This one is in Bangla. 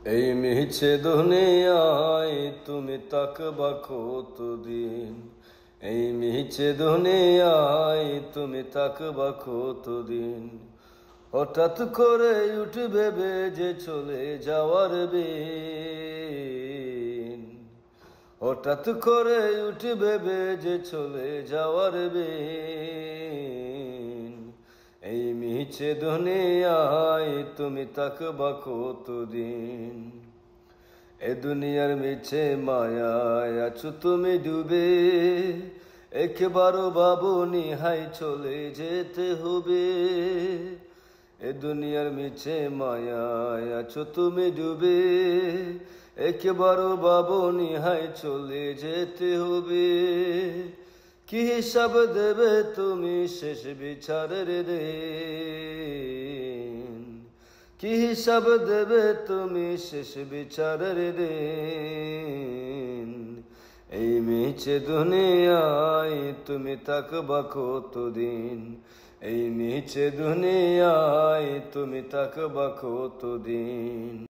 এই মিছে দুনিয়ায় তুমি তাকবা কতদিন? এই মিছে দুনিয়ায় তুমি তাকবা কতদিন? হঠাৎ করে উঠবে বেজে চলে যাওয়ার বিন। হঠাৎ করে উঠবে বেজে চলে যাওয়ার বিন। এই মিছে দুনিয়ায় তুমি তাকবা কতদিন? এ দুনিয়ার মিছে মায়ায় আছো তুমি ডুবে, একবারও ভাবনি হাই চলে যেতে হবে। এ দুনিয়ার মিছে মায়ায় আছো তুমি ডুবে, একবারও ভাবনি হাই চলে যেতে হবে। কি হিসাব দেবে তুমি শেষ বিচারের দিন? কি হিসাব দেবে তুমি শেষ বিচারের দিন? এই মিছে দুনিয়ায় তুমি তাকবা কতদিন? এই মিছে দুনিয়ায় তুমি তাকবা কতদিন?